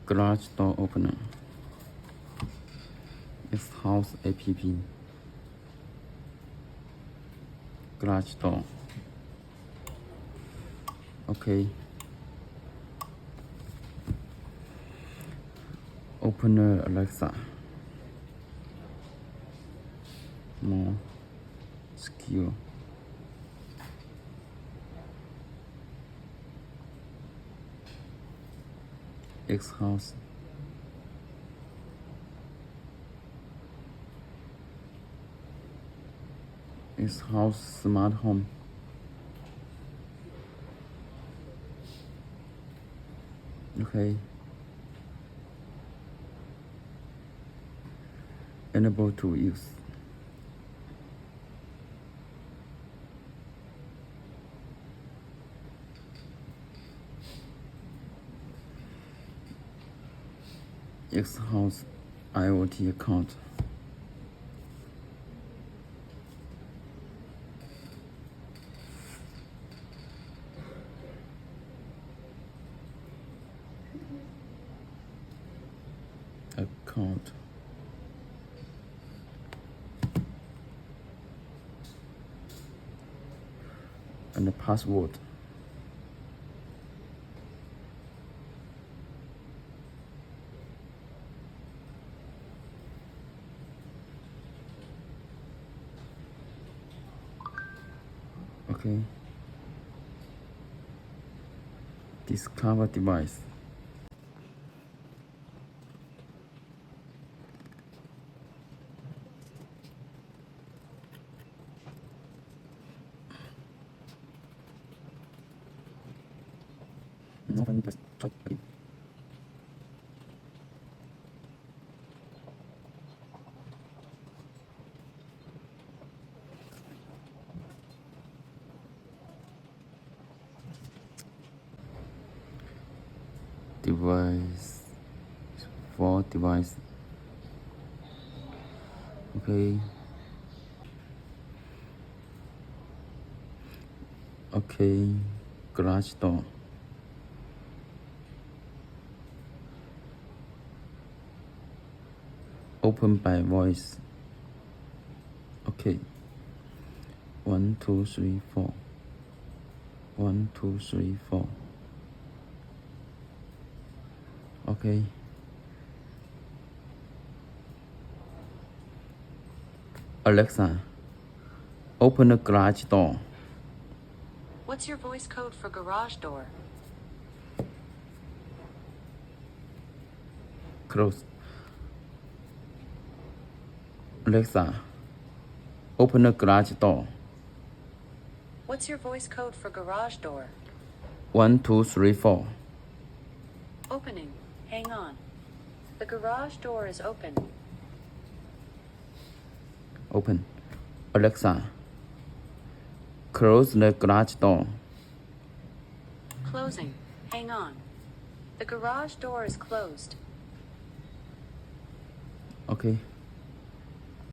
garage door opener. X house app. Garage door. Okay. Opener Alexa. More secure. X house. X house smart home. Okay. Enable to use. X house IoT account. Account. And the password. Okay. Discover device. No, I need to try again. Device for device. Okay. Okay. Garage door. Open by voice. Okay. 1, 2, 3, 4. 1, 2, 3, 4. Okay. Alexa, open the garage door. What's your voice code for garage door? Close. Alexa, open the garage door. What's your voice code for garage door? 1, 2, 3, 4. Opening. Hang on. The garage door is open. Open. Alexa, close the garage door. Closing. Hang on. The garage door is closed. Okay.